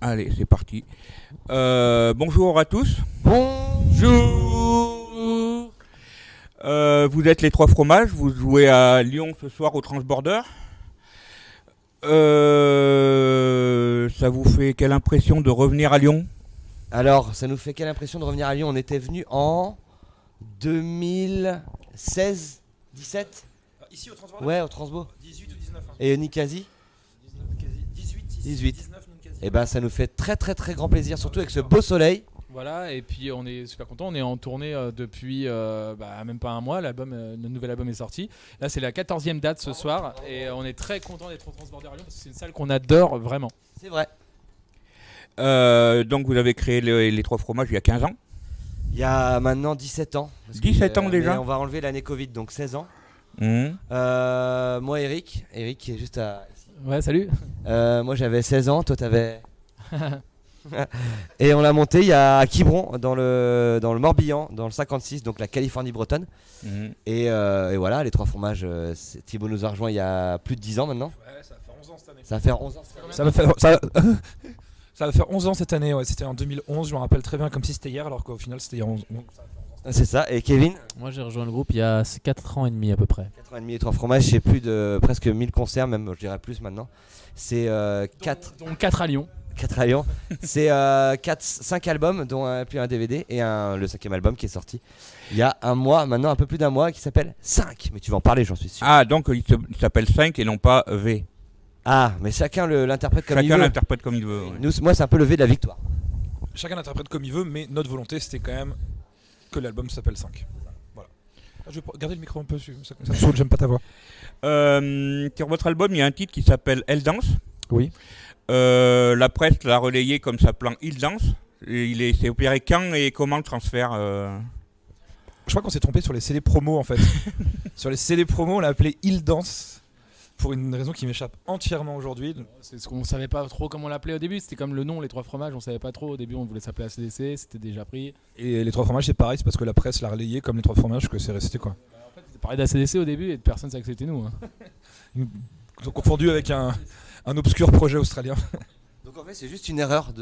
Allez, c'est parti. Bonjour à tous. Bonjour. Vous êtes les Trois Fromages, vous jouez à Lyon ce soir au Transborder. Ça vous fait quelle impression de revenir à Lyon? Alors, ça nous fait quelle impression de revenir à Lyon? On était venu en 2016, 17. Ici au Transborder. Ouais, au Transbo. 18 ou 19 hein. Et Nicasie 18, 18. 19 Nicasie. Et ben, ça nous fait très très très grand plaisir, surtout avec ce beau soleil. Voilà, et puis on est super content. On est en tournée depuis même pas un mois. Notre nouvel album est sorti. Là, c'est la 14e date ce soir. Et on est très content d'être au Transborder à Lyon parce que c'est une salle qu'on adore vraiment. C'est vrai. Donc vous avez créé les Trois Fromages il y a 15 ans. Il y a maintenant 17 ans. 17 ans déjà. Mais on va enlever l'année Covid, donc 16 ans. Mmh. Moi, Eric qui est juste à... Ouais, salut. Moi, j'avais 16 ans, toi, t'avais... Et on l'a monté il y a à Quiberon, dans le Morbihan, dans le 56, donc la Californie bretonne. Mmh. Et voilà, les Trois Fromages, Thibaut nous a rejoint il y a plus de 10 ans maintenant. Ouais, ça va faire 11 ans cette année. Ça va faire 11 ans. Ça va faire 11 ans cette année, ouais. C'était en 2011, je me rappelle très bien comme si c'était hier, alors qu'au final c'était il y a 11 ans. C'est ça. Et Kevin, Moi j'ai rejoint le groupe il y a 4 ans et demi à peu près. 4 ans et demi et Trois Fromages, c'est plus de presque 1000 concerts, même je dirais plus maintenant. C'est 4 Donc 4 à Lyon. à Lyon. C'est 5 albums, dont puis un DVD et le 5e album qui est sorti il y a un mois, maintenant un peu plus d'un mois, qui s'appelle 5. Mais tu vas en parler, j'en suis sûr. Ah, donc il s'appelle 5 et non pas V. Ah, mais chacun l'interprète comme il Chacun veut. l'interprète comme il veut. Ouais. Moi, c'est un peu le V de la victoire. Chacun interprète comme il veut, mais notre volonté c'était quand même que l'album s'appelle 5. Voilà. Ah, je vais garder le micro un peu, ça me saoule, j'aime pas ta voix. Sur votre album, il y a un titre qui s'appelle Elle danse. Oui. La presse l'a relayé comme s'appelant Il danse. Et s'est opéré quand et comment le transfert Je crois qu'on s'est trompé sur les CD promo en fait. Sur les CD promo, on l'a appelé Il danse. Pour une raison qui m'échappe entièrement aujourd'hui. C'est ce qu'on savait pas trop comment l'appeler au début. C'était comme le nom, les Trois Fromages. On savait pas trop. Au début, on voulait s'appeler ACDC. C'était déjà pris. Et les Trois Fromages, c'est pareil, c'est parce que la presse l'a relayé comme les Trois Fromages que c'est resté quoi. En fait, c'était parlé d'ACDC au début et de personne savait que c'était nous. Hein. Ils ont confondu avec un obscur projet australien. Donc en fait, c'est juste une erreur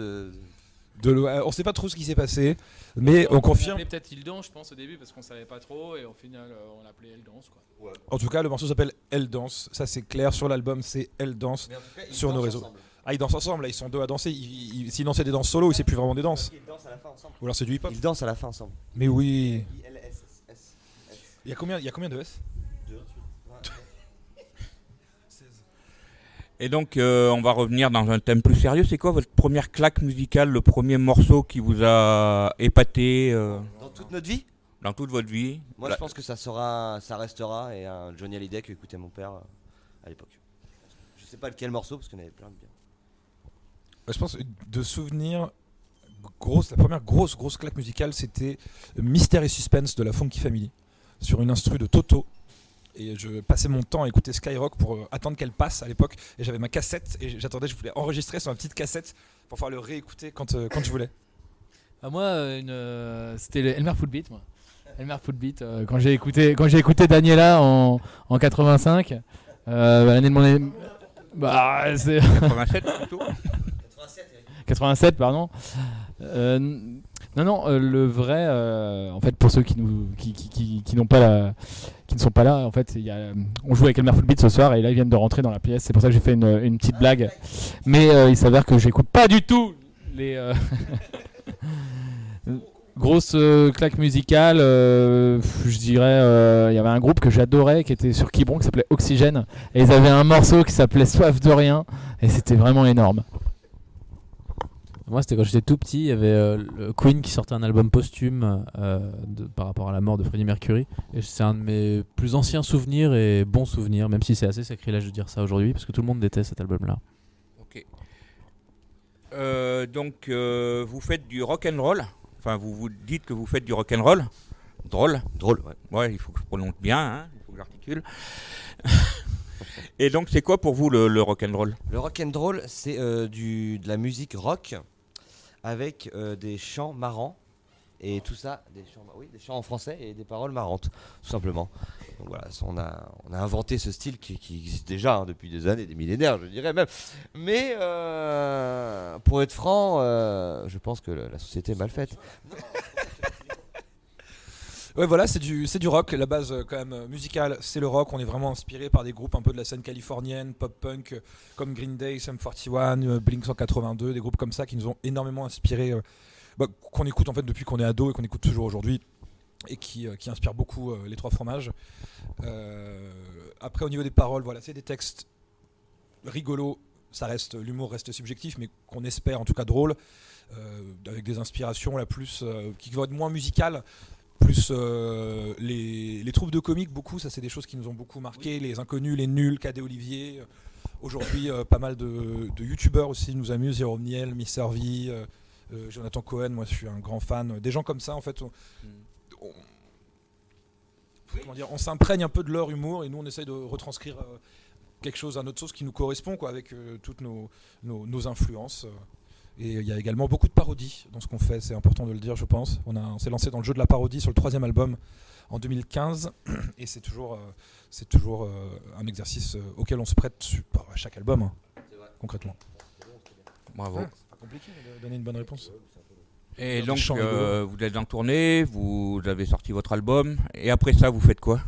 On sait pas trop ce qui s'est passé, mais on On confirme. l'appelait peut-être Il Danse, je pense, au début parce qu'on savait pas trop. Et au final, on l'appelait Elle Danse. Quoi. En tout cas, le morceau s'appelle Elle danse. Ça, c'est clair sur l'album, c'est Elle danse. Sur nos réseaux. Ah, ils dansent ensemble, là, ils sont deux à danser. S'ils dansaient des danses solo, c'est plus vraiment des danses. Ils dansent à la fin ensemble. Ou alors c'est du hip-hop. Ils dansent à la fin ensemble. Mais oui. ILSS. Il y a combien de S? Et donc, on va revenir dans un thème plus sérieux. C'est quoi votre première claque musicale, le premier morceau qui vous a épaté Dans toute notre vie. dans toute votre vie? Moi, je pense que ça restera et un Johnny Hallyday que écoutait mon père à l'époque. Je sais pas lequel morceau parce qu'il y en avait plein de bien. Je pense de souvenirs. La première grosse claque musicale, c'était Mystère et Suspense de la Funky Family sur une instru de Toto. Et je passais mon temps à écouter Skyrock pour attendre qu'elle passe à l'époque. Et j'avais ma cassette et je voulais enregistrer sur ma petite cassette pour pouvoir le réécouter quand je voulais. Ah, moi, c'était le Elmer Fullbeat. Moi. Elmer Fullbeat. Quand j'ai écouté Daniela en 85, l'année de mon. C'est 87 plutôt. 87, pardon. Le vrai, en fait, pour ceux qui n'ont pas qui ne sont pas là, en fait, on joue avec Elmer Fullbeat ce soir et là ils viennent de rentrer dans la pièce. C'est pour ça que j'ai fait une petite blague. Mais il s'avère que j'écoute pas du tout les grosses claques musicales. Je dirais, il y avait un groupe que j'adorais qui était sur Quiberon qui s'appelait Oxygène et ils avaient un morceau qui s'appelait Soif de rien et c'était vraiment énorme. Moi c'était quand j'étais tout petit, il y avait le Queen qui sortait un album posthume par rapport à la mort de Freddie Mercury. Et c'est un de mes plus anciens souvenirs et bons souvenirs, même si c'est assez sacrilège de dire ça aujourd'hui, parce que tout le monde déteste cet album-là. Ok. Donc, vous faites du rock and roll. Enfin, vous dites que vous faites du rock and roll. Drôle, ouais. Ouais, il faut que je prononce bien, hein, il faut que j'articule. Et donc, c'est quoi pour vous le rock and roll? Le rock and roll, c'est de la musique rock avec des chants marrants Et tout ça, des chants en français et des paroles marrantes, tout simplement. Donc voilà, on a inventé ce style qui existe déjà depuis des années, des millénaires, je dirais même. Mais pour être franc, je pense que la société est mal faite. Ouais, voilà, c'est du rock. La base, quand même, musicale, c'est le rock. On est vraiment inspiré par des groupes un peu de la scène californienne, pop-punk, comme Green Day, Sum 41, Blink 182, des groupes comme ça qui nous ont énormément inspiré, qu'on écoute en fait depuis qu'on est ado et qu'on écoute toujours aujourd'hui, et qui inspirent beaucoup les Trois Fromages. Après, au niveau des paroles, voilà, c'est des textes rigolos. L'humour reste subjectif, mais qu'on espère en tout cas drôle, avec des inspirations qui vont être moins musicales. Plus les troupes de comiques, beaucoup, ça c'est des choses qui nous ont beaucoup marqué. Les Inconnus, les Nuls, Cadet Olivier. Aujourd'hui, pas mal de youtubeurs aussi nous amusent. Jérôme Niel, Mister V, Jonathan Cohen, moi je suis un grand fan. Des gens comme ça, en fait, on s'imprègne un peu de leur humour et nous on essaye de retranscrire quelque chose à notre sauce qui nous correspond, quoi, avec toutes nos influences. Et il y a également beaucoup de parodies dans ce qu'on fait, c'est important de le dire, je pense. On s'est lancé dans le jeu de la parodie sur le 3e album en 2015, et c'est toujours un exercice auquel on se prête à chaque album, hein, concrètement. Bravo. C'est pas compliqué de donner une bonne réponse. Et donc, Chant rigolo. vous êtes en tournée, vous avez sorti votre album, et après ça, vous faites quoi?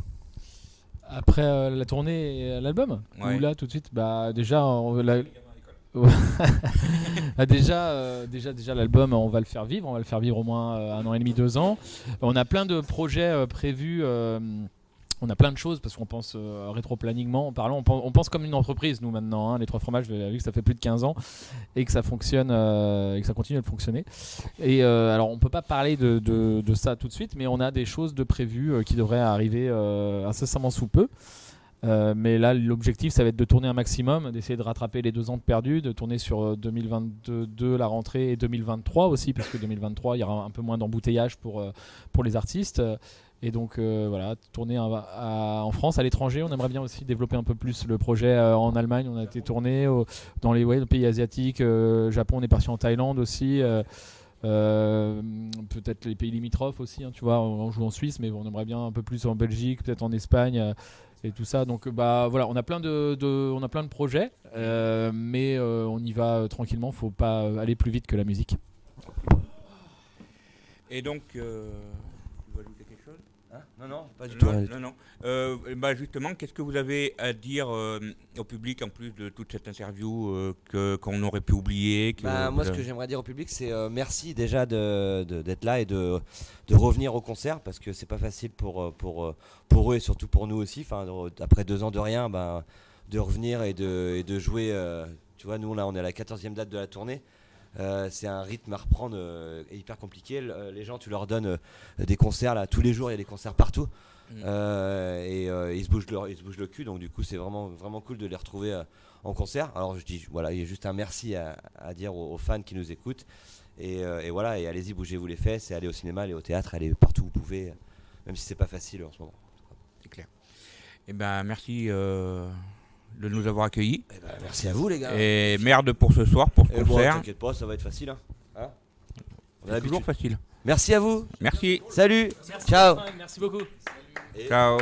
Après la tournée et l'album, Ouais. ou là tout de suite, bah déjà déjà l'album on va le faire vivre au moins 1 an et demi, 2 ans. On a plein de projets prévus, on a plein de choses parce qu'on pense rétro-planningment en parlant, on pense comme une entreprise nous maintenant, hein, les Trois Fromages, vu que ça fait plus de 15 ans et que ça fonctionne et que ça continue de fonctionner. Et alors on peut pas parler de ça tout de suite, mais on a des choses de prévues qui devraient arriver incessamment sous peu. Mais là l'objectif ça va être de tourner un maximum, d'essayer de rattraper les 2 ans de perdus, de tourner sur 2022 la rentrée et 2023 aussi, parce que 2023 il y aura un peu moins d'embouteillage pour les artistes, et donc voilà, tourner en France, à l'étranger. On aimerait bien aussi développer un peu plus le projet en Allemagne. On a été tourné dans les pays asiatiques, Japon, on est parti en Thaïlande aussi, peut-être les pays limitrophes aussi, hein, tu vois, on joue en Suisse, mais on aimerait bien un peu plus en Belgique, peut-être en Espagne, et tout ça. Donc voilà, on a plein de projets, mais on y va tranquillement, faut pas aller plus vite que la musique. Et donc, tu veux ajouter quelque chose? Non, pas du tout. Non. Justement, qu'est-ce que vous avez à dire au public en plus de toute cette interview qu'on aurait pu oublier Moi, ce que j'aimerais dire au public, c'est merci déjà d'être là et de revenir au concert, parce que c'est pas facile pour eux et surtout pour nous aussi. Après 2 ans de rien, de revenir et de jouer. Tu vois, nous on est à la 14e date de la tournée. C'est un rythme à reprendre hyper compliqué. Les gens, tu leur donnes des concerts là, tous les jours, il y a des concerts partout. Et ils se bougent le cul, donc du coup c'est vraiment, vraiment cool de les retrouver en concert. Alors je dis, voilà, il y a juste un merci à dire aux fans qui nous écoutent, et voilà, et allez-y, bougez-vous les fesses, et allez au cinéma, allez au théâtre, allez partout où vous pouvez, même si c'est pas facile en ce moment. C'est clair. Et merci de nous avoir accueillis. Merci à vous les gars. Et merde pour ce soir, pour ce concert. T'inquiète pas, ça va être facile, hein. C'est toujours facile. Merci à vous. Merci. Salut. Ciao. Merci beaucoup. Ciao.